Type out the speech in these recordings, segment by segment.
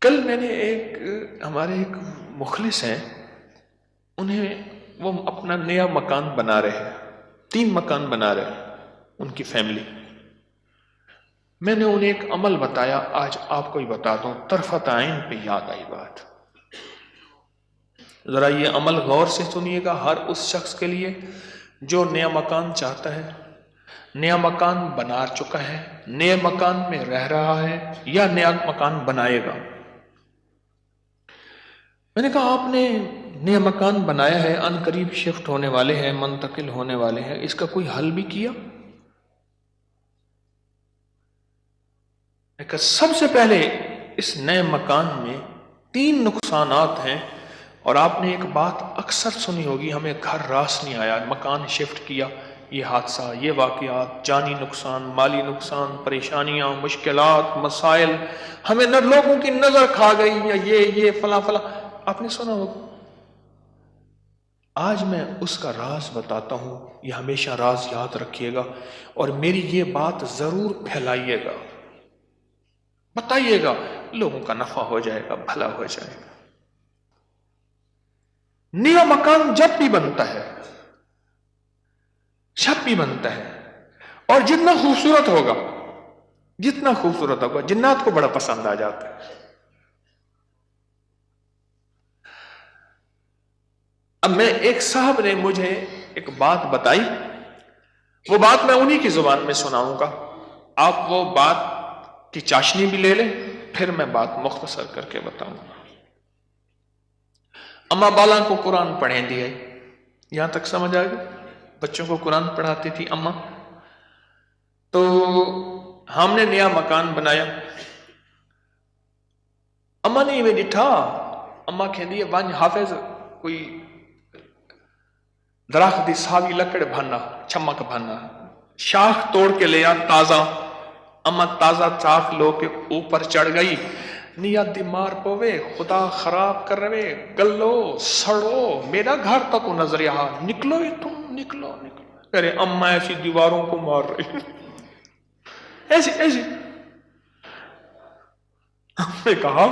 کل میں نے ہمارے ایک مخلص ہیں، انہیں وہ اپنا نیا مکان بنا رہے ہیں، 3 مکان بنا رہے ہیں ان کی فیملی. میں نے انہیں ایک عمل بتایا، آج آپ کو ہی بتا دوں، طرفت عین پہ یاد آئی بات. ذرا یہ عمل غور سے سنیے گا، ہر اس شخص کے لیے جو نیا مکان چاہتا ہے، نیا مکان بنا چکا ہے، نئے مکان میں رہ رہا ہے یا نیا مکان بنائے گا. میں نے کہا آپ نے نیا مکان بنایا ہے، ان قریب شفٹ ہونے والے ہیں، منتقل ہونے والے ہیں، اس کا کوئی حل بھی کیا؟ میں کہا سب سے پہلے اس نئے مکان میں 3 نقصانات ہیں، اور آپ نے ایک بات اکثر سنی ہوگی، ہمیں گھر راس نہیں آیا، مکان شفٹ کیا، یہ حادثہ، یہ واقعات، جانی نقصان، مالی نقصان، پریشانیاں، مشکلات، مسائل، ہمیں نہ لوگوں کی نظر کھا گئی، یا یہ فلاں فلاں، آپ نے سنا ہوگا. آج میں اس کا راز بتاتا ہوں، یہ ہمیشہ راز یاد رکھیے گا، اور میری یہ بات ضرور پھیلائیے گا، بتائیے گا، لوگوں کا نفع ہو جائے گا، بھلا ہو جائے گا. نیا مکان جب بھی بنتا ہے، جب بھی بنتا ہے، اور جتنا خوبصورت ہوگا، جتنا خوبصورت ہوگا، جنات کو بڑا پسند آ جاتا ہے. اب میں ایک صاحب نے مجھے ایک بات بتائی، وہ بات میں انہی کی زبان میں سناؤں گا، آپ وہ بات کی چاشنی بھی لے لیں، پھر میں بات مختصر کر کے بتاؤں گا. اما بالا کو قرآن پڑھیں دی ہے، یہاں تک سمجھ آ گئی؟ بچوں کو قرآن پڑھاتی تھی اما. تو ہم نے نیا مکان بنایا، اما نے میں ڈٹھا، اما کہندی ہے ونج حافظ کوئی درخت دی ساوی لکڑ بھنا، چمک بھنا، شاخ توڑ کے لیا تازہ. اما تازہ چاک لو کے اوپر چڑھ گئی، نیت دی مار پوے، خدا خراب کر رہے، گلو سڑو، میرا گھر تک نظر یہاں، نکلو ہی تم، نکلو نکلو. ارے اما ایسی دیواروں کو مار رہی، ایسی ایسی. ہم نے کہا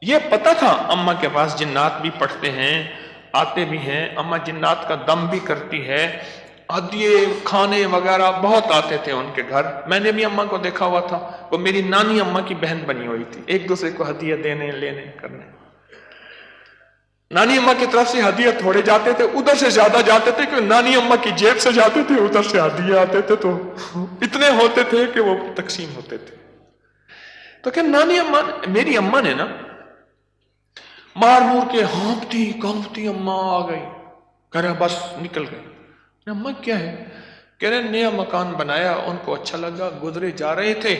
یہ پتا تھا اما کے پاس جنات بھی پڑھتے ہیں، آتے بھی ہیں، اما جنات کا دم بھی کرتی ہے، ہدیے کھانے وغیرہ بہت آتے تھے ان کے گھر. میں نے بھی اما کو دیکھا ہوا تھا، وہ میری نانی اما کی بہن بنی ہوئی تھی، ایک دوسرے کو ہدیے دینے لینے کرنے. نانی اما کی طرف سے ہدیے تھوڑے جاتے تھے، ادھر سے زیادہ جاتے تھے، کہ نانی اما کی جیب سے جاتے تھے، ادھر سے ہدیے آتے تھے، تو اتنے ہوتے تھے کہ وہ تقسیم ہوتے تھے. تو کہ نانی اما، میری اما نے نا مار مور کے ہانپتی کانپتی اما آ گئی، کہہ رہا بس نکل گئی. اما کیا ہے؟ کہہ رہے نیا مکان بنایا، ان کو اچھا لگا، گزرے جا رہے تھے،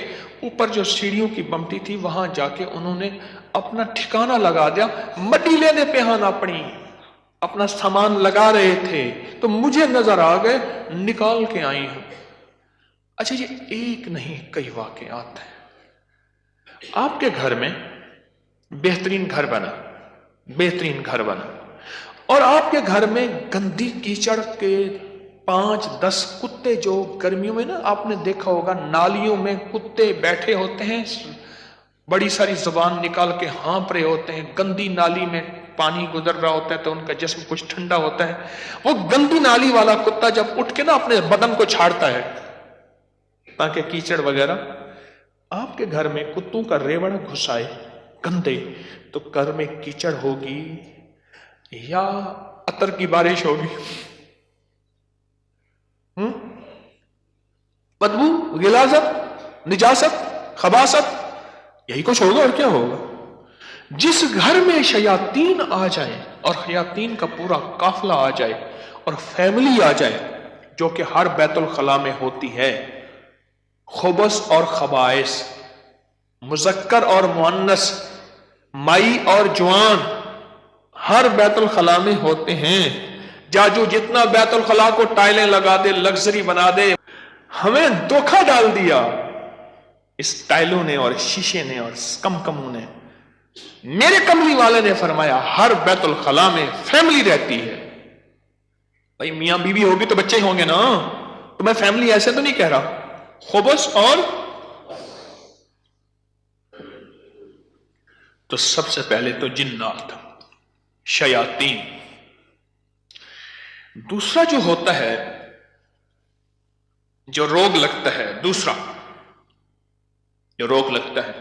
اوپر جو سیڑھیوں کی بمٹی تھی وہاں جا کے انہوں نے اپنا ٹھکانہ لگا دیا، مٹی لینے پہ ہاں اپنی اپنا سامان لگا رہے تھے، تو مجھے نظر آ گئے، نکال کے آئی ہوں. اچھا یہ ایک نہیں کئی واقعات ہیں. آپ کے گھر میں بہترین گھر بنا، بہترین گھر بنا، اور آپ کے گھر میں گندی کیچڑ کے 5-10 کتے، جو گرمیوں میں نا آپ نے دیکھا ہوگا نالیوں میں کتے بیٹھے ہوتے ہیں، بڑی ساری زبان نکال کے ہانپ رہے ہوتے ہیں، گندی نالی میں پانی گزر رہا ہوتا ہے تو ان کا جسم کچھ ٹھنڈا ہوتا ہے. وہ گندی نالی والا کتا جب اٹھ کے نا اپنے بدن کو چھاڑتا ہے تاکہ کیچڑ وغیرہ، آپ کے گھر میں کتوں کا ریوڑ گھسائے گندے، تو گھر میں کیچڑ ہوگی یا عطر کی بارش ہوگی؟ بدبو، غلاظت، نجاست، خباثت، یہی کچھ ہوگا اور کیا ہوگا. جس گھر میں شیاطین آ جائیں اور شیاطین کا پورا قافلہ آ جائے اور فیملی آ جائے، جو کہ ہر بیت الخلاء میں ہوتی ہے، خبث اور خبائث، مذکر اور مؤنث، مائی اور جوان، ہر بیت الخلاء میں ہوتے ہیں. جاجو جتنا بیت الخلاء کو ٹائلیں لگا دے، لگژری بنا دے، ہمیں دھوکہ ڈال دیا اس ٹائلوں نے اور شیشے نے اور کمکموں نے. میرے کملی والے نے فرمایا ہر بیت الخلاء میں فیملی رہتی ہے. بھائی میاں بیوی ہوگی تو بچے ہی ہوں گے نا، تو میں فیملی ایسے تو نہیں کہہ رہا. خبث اور تو سب سے پہلے تو جنات، شیاطین. دوسرا جو ہوتا ہے، جو روگ لگتا ہے، دوسرا جو روگ لگتا ہے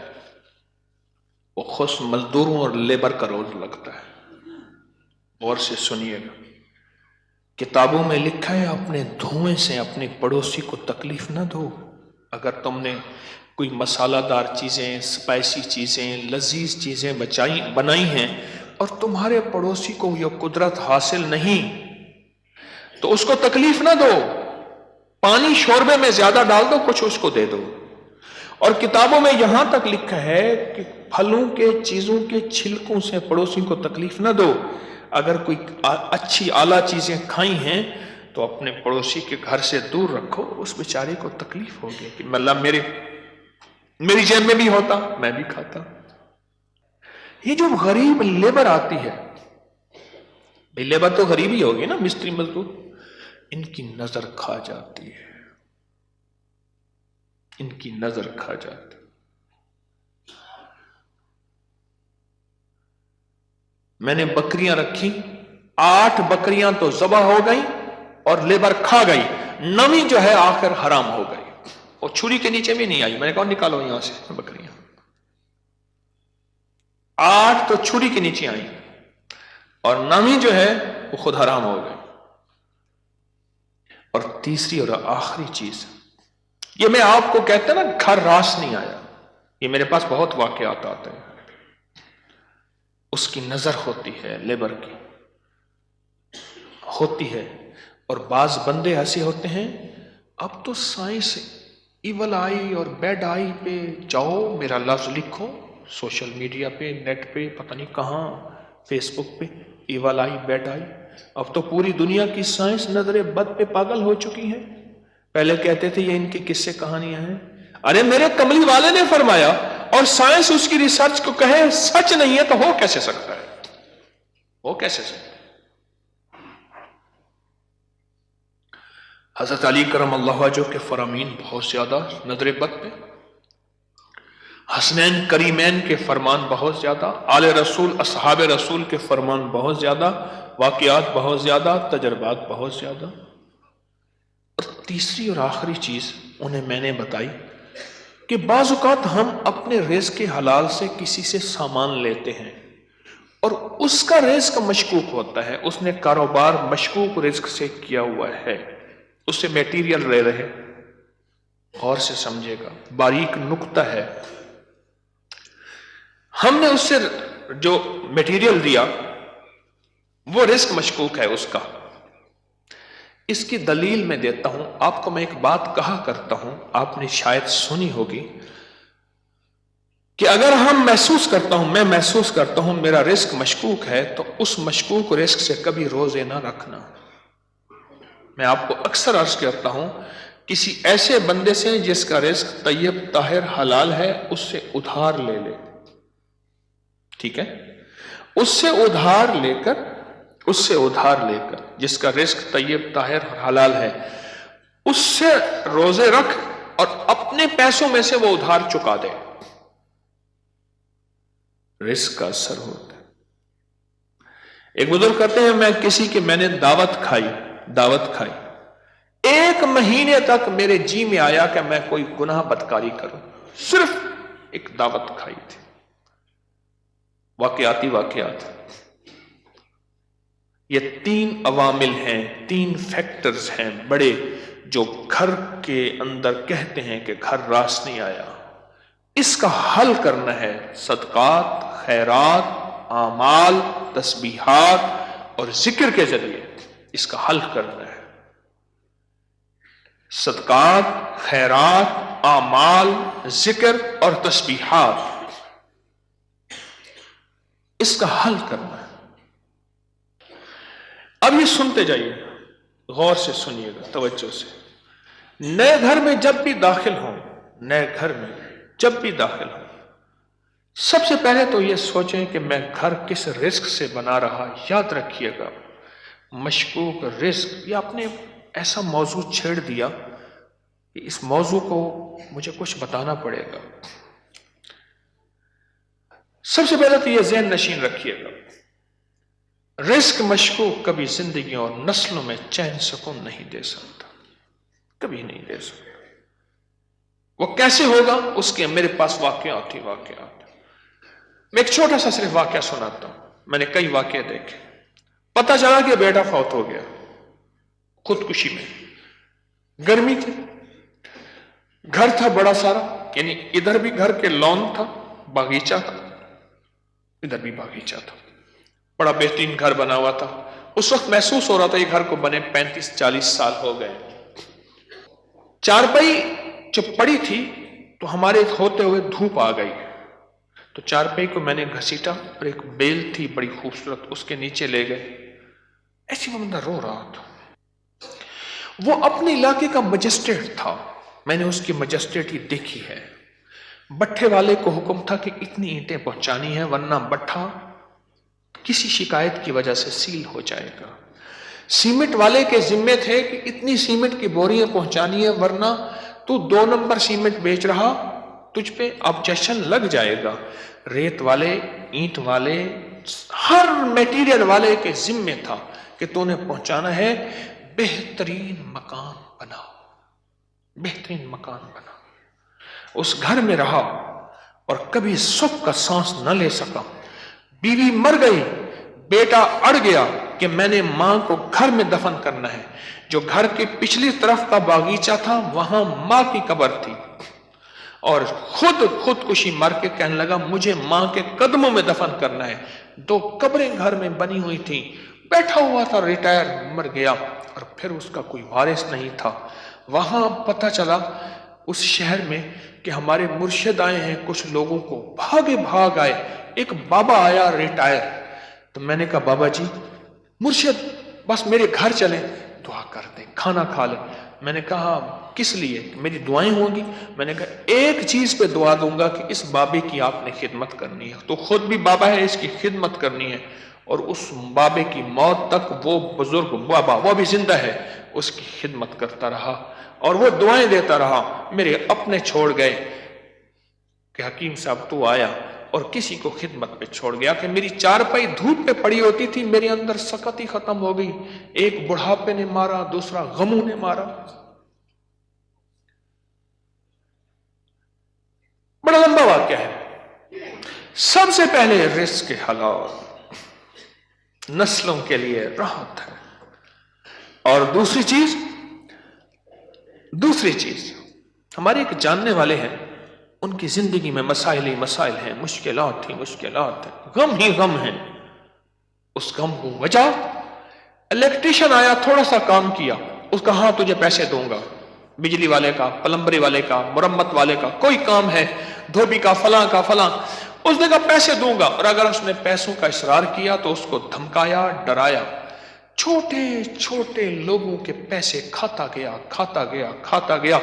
وہ خصوص مزدوروں اور لیبر کا روگ لگتا ہے. غور سے سنیے گا. کتابوں میں لکھا ہے اپنے دھوئیں سے اپنے پڑوسی کو تکلیف نہ دو. اگر تم نے کوئی مسالہ دار چیزیں، اسپائسی چیزیں، لذیذ چیزیں بنائی ہیں اور تمہارے پڑوسی کو یہ قدرت حاصل نہیں تو اس کو تکلیف نہ دو. پانی شوربے میں زیادہ ڈال دو، کچھ اس کو دے دو. اور کتابوں میں یہاں تک لکھا ہے کہ پھلوں کے چیزوں کے چھلکوں سے پڑوسی کو تکلیف نہ دو. اگر کوئی اچھی اعلیٰ چیزیں کھائی ہیں تو اپنے پڑوسی کے گھر سے دور رکھو. اس بیچارے کو تکلیف ہوگی کہ اللہ میری جیب میں بھی ہوتا، میں بھی کھاتا. یہ جو غریب لیبر آتی ہے، لیبر تو غریب ہی ہوگی نا، مستری مزدور، ان کی نظر کھا جاتی ہے، ان کی نظر کھا جاتی. میں نے بکریاں رکھی، 8 بکریاں تو ذبح ہو گئی اور لیبر کھا گئی، 9ویں جو ہے آخر حرام ہو گئی. اور چھری کے نیچے بھی نہیں آئی. میں نے کہا نکالو یہاں سے بکریاں. 8 تو چھری کے نیچے آئی اور 9ویں جو ہے وہ خود حرام ہو گئی. اور تیسری اور آخری چیز، یہ میں آپ کو کہتا نا گھر راس نہیں آیا، یہ میرے پاس بہت واقعات آتے ہیں. اس کی نظر ہوتی ہے، لیبر کی ہوتی ہے. اور بعض بندے ایسے ہوتے ہیں، اب تو سائنس ایول آئی اور بیڈ آئی پہ جاؤ، میرا لفظ لکھو سوشل میڈیا پہ، نیٹ پہ، پتہ نہیں کہاں، فیس بک پہ، ایول آئی، بیڈ آئی. اب تو پوری دنیا کی سائنس نظر بد پہ پاگل ہو چکی ہے. پہلے کہتے تھے یہ ان کی قصے کہانیاں ہیں. ارے میرے کملی والے نے فرمایا، اور سائنس اس کی ریسرچ کو کہے سچ نہیں ہے تو ہو کیسے سکتا ہے؟ ہو کیسے سکتا ہے؟ حضرت علی کرم اللہ وجہہ کے فرامین بہت زیادہ نظر بد پہ، حسنین کریمین کے فرمان بہت زیادہ، آل رسول اصحاب رسول کے فرمان بہت زیادہ، واقعات بہت زیادہ، تجربات بہت زیادہ. اور تیسری اور آخری چیز انہیں میں نے بتائی کہ بعض اوقات ہم اپنے رزق حلال سے کسی سے سامان لیتے ہیں اور اس کا رزق مشکوک ہوتا ہے، اس نے کاروبار مشکوک رزق سے کیا ہوا ہے، اس سے میٹیریل لے رہے. غور سے سمجھے گا، باریک نقطہ ہے. ہم نے اس سے جو میٹیریل دیا وہ رزق مشکوک ہے اس کا. اس کی دلیل میں دیتا ہوں آپ کو. میں ایک بات کہا کرتا ہوں، آپ نے شاید سنی ہوگی کہ اگر میں محسوس کرتا ہوں میرا رزق مشکوک ہے تو اس مشکوک رزق سے کبھی روزے نہ رکھنا. میں آپ کو اکثر عرض کرتا ہوں کسی ایسے بندے سے جس کا رزق طیب طاہر حلال ہے اس سے ادھار لے لے. ٹھیک ہے؟ اس سے ادھار لے کر جس کا رزق طیب طاہر حلال ہے اس سے روزے رکھ اور اپنے پیسوں میں سے وہ ادھار چکا دے. رزق کا اثر ہوتا ہے. ایک بزرگ کہتے ہیں میں نے دعوت کھائی 1 مہینے تک میرے جی میں آیا کہ میں کوئی گناہ بدکاری کروں. صرف ایک دعوت کھائی تھی. واقعات یہ 3 عوامل ہیں، 3 فیکٹرز ہیں بڑے جو گھر کے اندر کہتے ہیں کہ گھر راس نہیں آیا. اس کا حل کرنا ہے صدقات، خیرات، اعمال، تسبیحات اور ذکر کے ذریعے. اس کا حل کرنا ہے صدقات، خیرات، اعمال، ذکر اور تسبیحات. اس کا حل کرنا ہے. اب یہ سنتے جائیے، غور سے سنیے گا، توجہ سے. نئے گھر میں جب بھی داخل ہوں سب سے پہلے تو یہ سوچیں کہ میں گھر کس رزق سے بنا رہا. یاد رکھیے گا مشکوک رزق. یہ آپ نے ایسا موضوع چھیڑ دیا کہ اس موضوع کو مجھے کچھ بتانا پڑے گا. سب سے پہلے تو یہ ذہن نشین رکھیے گا، رزق مشکوک کبھی زندگی اور نسلوں میں چین سکون نہیں دے سکتا، کبھی نہیں دے سکتا۔ وہ کیسے ہوگا؟ اس کے میرے پاس واقعات ہی واقعات۔ میں ایک چھوٹا سا صرف واقعہ سناتا ہوں، میں نے کئی واقعے دیکھے۔ پتا چلا کہ بیٹا فوت ہو گیا خودکشی میں، گرمی تھی، گھر تھا بڑا سارا، یعنی ادھر بھی گھر کے لون تھا، باغیچہ تھا، ادھر بھی باغیچہ تھا، بڑا بہترین گھر بنا ہوا تھا۔ اس وقت محسوس ہو رہا تھا یہ گھر کو بنے 35-40 سال ہو گئے۔ چارپائی جو پڑی تھی تو ہمارے ہوتے ہوئے دھوپ آ گئی، تو چارپائی کو میں نے گھسیٹا اور ایک بیل تھی بڑی خوبصورت، اس کے نیچے لے گئے۔ ایسی وہ بندہ رو رہا تھا، وہ اپنے علاقے کا مجسٹریٹ تھا، میں نے اس کی مجسٹریٹی دیکھی ہے۔ بٹھے والے کو حکم تھا کہ اتنی اینٹیں پہنچانی ہے ورنہ بٹھا کسی شکایت کی وجہ سے سیل ہو جائے گا۔ سیمنٹ والے کے ذمے تھے کہ اتنی سیمنٹ کی بوریاں پہنچانی ہے ورنہ تو 2 نمبر سیمنٹ بیچ رہا، تجھ پہ آبجیکشن لگ جائے گا۔ ریت والے، اینٹ والے، ہر میٹیریل والے کے ذمے تھا کہ تو نے پہنچانا ہے۔ بہترین مکان بنا، بہترین مکان بنا۔ اس گھر میں رہا اور کبھی سکھ کا سانس نہ لے سکا۔ بیوی مر گئی، بیٹا اڑ گیا کہ میں نے ماں کو گھر میں دفن کرنا ہے۔ جو گھر کی پچھلی طرف کا باغیچہ تھا وہاں ماں کی قبر تھی، اور خودکشی مر کے کہنے لگا مجھے ماں کے قدموں میں دفن کرنا ہے۔ 2 قبریں گھر میں بنی ہوئی تھیں، بیٹھا ہوا تھا، ریٹائر، مر گیا اور پھر اس کا کوئی وارث نہیں تھا۔ وہاں پتہ چلا اس شہر میں کہ ہمارے مرشد آئے ہیں، کچھ لوگوں کو بھاگے بھاگ آئے۔ ایک بابا آیا ریٹائر، تو میں نے کہا بابا جی مرشد بس میرے گھر چلیں، دعا کر دیں، کھانا کھا لیں۔ میں نے کہا کس لیے؟ میری دعائیں ہوں گی؟ میں نے کہا ایک چیز پہ دعا دوں گا کہ اس بابے کی آپ نے خدمت کرنی ہے۔ تو خود بھی بابا ہے، اس کی خدمت کرنی ہے، اور اس بابے کی موت تک وہ بزرگ بابا، وہ بھی زندہ ہے، اس کی خدمت کرتا رہا اور وہ دعائیں دیتا رہا۔ میرے اپنے چھوڑ گئے کہ حکیم صاحب تو آیا، اور کسی کو خدمت پہ چھوڑ گیا کہ میری چارپائی دھوپ پہ پڑی ہوتی تھی، میرے اندر سکت ہی ختم ہو گئی۔ ایک بڑھاپے نے مارا، دوسرا غموں نے مارا۔ بڑا لمبا واقعہ ہے۔ سب سے پہلے رزق کے حلال، نسلوں کے لیے راحت ہے، اور دوسری چیز ہمارے ایک جاننے والے ہیں، ان کی زندگی میں مسائل ہی مسائل ہیں، مشکلات ہیں، غم ہی غم ہیں۔ اس غم کو وجہ، الیکٹریشن آیا، تھوڑا سا کام کیا، اس کا ہاں تجھے پیسے دوں گا، بجلی والے کا، پلمبری والے کا، مرمت والے کا، کوئی کام ہے، دھوبی کا، فلاں کا، فلاں، اس نے کہا پیسے دوں گا، اور اگر اس نے پیسوں کا اصرار کیا تو اس کو دھمکایا، ڈرایا۔ چھوٹے چھوٹے لوگوں کے پیسے کھاتا گیا،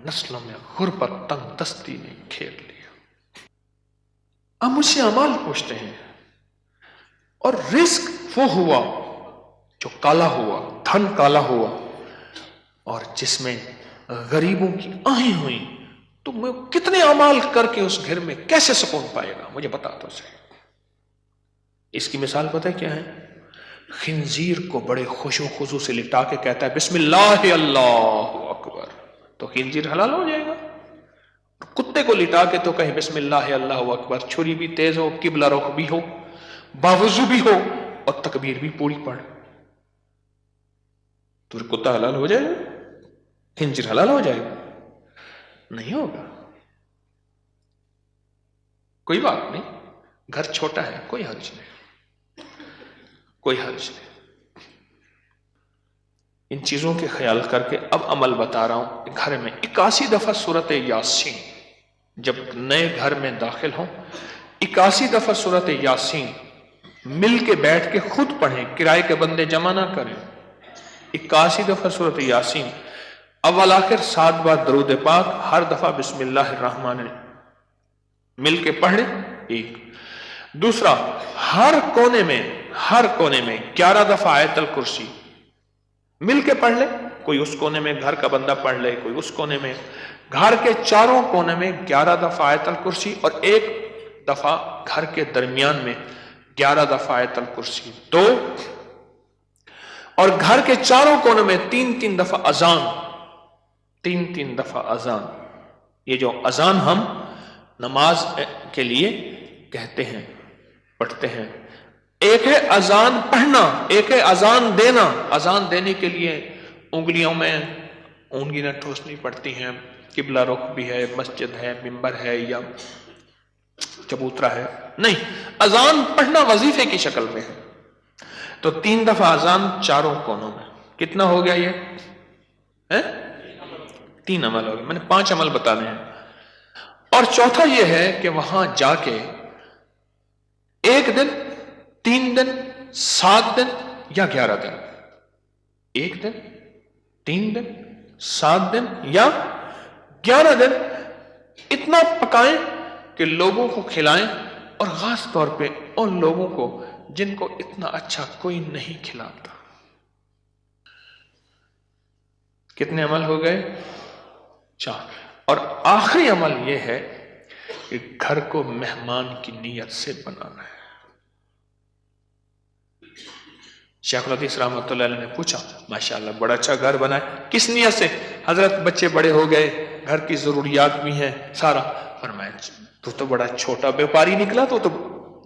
نسلوں میں غربت، تنگ دستی نے گھیر لیا۔ اب مجھ سے اعمال پوچھتے ہیں، اور رزق وہ ہوا جو کالا ہوا، دھن کالا ہوا، اور جس میں غریبوں کی آہیں ہوئیں، تو میں کتنے اعمال کر کے اس گھر میں کیسے سکون پائے گا؟ مجھے بتا تو صحیح۔ اس کی مثال پتہ ہے کیا ہے؟ خنزیر کو بڑے خوش و خضوع سے لٹا کے کہتا ہے بسم اللہ اللہ اکبر، تو خنزیر حلال ہو جائے گا۔ کتے کو لٹا کے تو کہیں بسم اللہ اللہ اکبر، چھری بھی تیز ہو، قبلہ رخ بھی ہو، باوضو بھی ہو، اور تکبیر بھی پوری پڑھ، تو پھر کتا حلال ہو جائے گا؟ خنزیر حلال ہو جائے گا؟ نہیں ہوگا۔ کوئی بات نہیں، گھر چھوٹا ہے، کوئی حرج نہیں۔ ان چیزوں کے خیال کر کے اب عمل بتا رہا ہوں۔ گھر میں 81 دفعہ سورۃ یاسین، جب نئے گھر میں داخل ہوں 81 دفعہ سورۃ یاسین مل کے بیٹھ کے خود پڑھیں، کرائے کے بندے جمع نہ کریں۔ 81 دفعہ سورۃ یاسین، اول آخر 7 بار درود پاک، ہر دفعہ بسم اللہ الرحمن الرحیم مل کے پڑھ لیں۔ ایک دوسرا، ہر کونے میں 11 دفعہ آیت الکرسی مل کے پڑھ لے۔ کوئی اس کونے میں گھر کا بندہ پڑھ لے، کوئی اس کونے میں، گھر کے چاروں کونے میں 11 دفعہ آیت الکرسی، اور ایک دفعہ گھر کے درمیان میں 11 دفعہ آیت الکرسی 2، اور گھر کے چاروں کونوں میں 3 دفعہ اذان، 3 دفعہ اذان. یہ جو اذان ہم نماز کے لیے کہتے ہیں، پڑھتے ہیں. ایک ہے اذان پڑھنا، ایک ہے اذان دینا. اذان دینے کے لیے انگلیوں میں اونگلیاں ٹھوسنی پڑتی ہیں، قبلہ رخ بھی ہے، مسجد ہے، منبر ہے یا چبوترا ہے. نہیں، اذان پڑھنا وظیفے کی شکل میں ہے. تو 3 دفعہ اذان چاروں کونوں میں. کتنا ہو گیا یہ؟ 3 عمل ہو گئے. میں نے 5 عمل بتانے ہیں. اور چوتھا یہ ہے کہ وہاں جا کے 1 دن، 3 دن، 7 دن یا 11 دن، 1 دن، 3 دن، 7 دن یا 11 دن اتنا پکائیں کہ لوگوں کو کھلائیں، اور خاص طور پہ ان لوگوں کو جن کو اتنا اچھا کوئی نہیں کھلاتا. کتنے عمل ہو گئے؟ 4. اور آخری عمل یہ ہے کہ گھر کو مہمان کی نیت سے بنانا ہے. شیخ الحدیث رحمۃ اللہ علیہ نے پوچھا، ماشاءاللہ بڑا اچھا گھر بنا ہے، کس نیت سے؟ حضرت بچے بڑے ہو گئے، گھر کی ضروریات بھی ہیں سارا. فرمایا تو بڑا چھوٹا بیوپاری نکلا، تو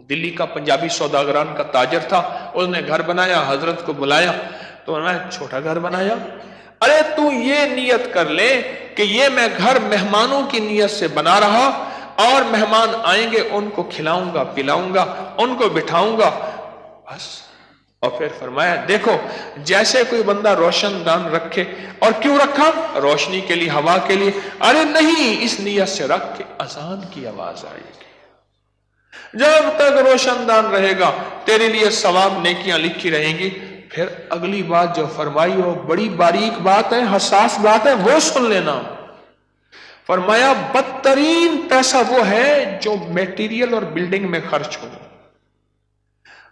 دلی کا پنجابی سوداگران کا تاجر تھا، اس نے گھر بنایا، حضرت کو بلایا تو فرمایا چھوٹا گھر بنایا. ارے تو یہ نیت کر لے کہ یہ میں گھر مہمانوں کی نیت سے بنا رہا، اور مہمان آئیں گے ان کو کھلاؤں گا، پلاؤں گا، ان کو بٹھاؤں گا، بس. اور پھر فرمایا دیکھو جیسے کوئی بندہ روشن دان رکھے، اور کیوں رکھا؟ روشنی کے لیے، ہوا کے لیے. ارے نہیں، اس نیت سے رکھ کے اذان کی آواز آئے گی. جب تک روشن دان رہے گا تیرے لیے ثواب نیکیاں لکھی رہیں گی. پھر اگلی بات جو فرمائی وہ بڑی باریک بات ہے، حساس بات ہے، وہ سن لینا. فرمایا بدترین پیسہ وہ ہے جو میٹیریل اور بلڈنگ میں خرچ ہو.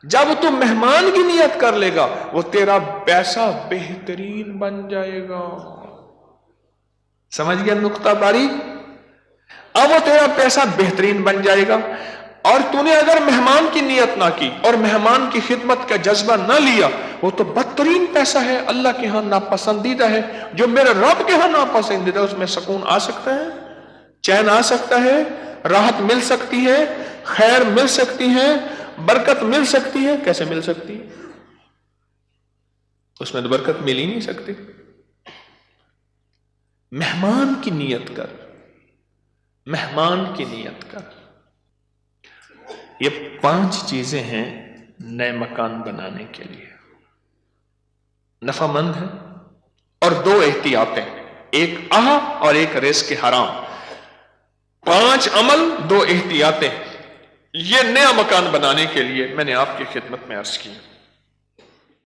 جب تم مہمان کی نیت کر لے گا وہ تیرا پیسہ بہترین بن جائے گا. سمجھ گیا نقطہ باریک؟ اب وہ تیرا پیسہ بہترین بن جائے گا. اور تو نے اگر مہمان کی نیت نہ کی اور مہمان کی خدمت کا جذبہ نہ لیا، وہ تو بدترین پیسہ ہے، اللہ کے ہاں ناپسندیدہ ہے. جو میرے رب کے ہاں ناپسندیدہ ہے، اس میں سکون آ سکتا ہے، چین آ سکتا ہے، راحت مل سکتی ہے، خیر مل سکتی ہے، برکت مل سکتی ہے. کیسے مل سکتی ہے؟ اس میں تو برکت مل ہی نہیں سکتی. مہمان کی نیت کر، مہمان کی نیت کر. یہ 5 چیزیں ہیں نئے مکان بنانے کے لیے، نفع مند ہے. اور 2 احتیاطیں، ایک اور ایک رزق حرام. 5 عمل، 2 احتیاطیں، یہ نیا مکان بنانے کے لیے میں نے آپ کی خدمت میں عرض کی.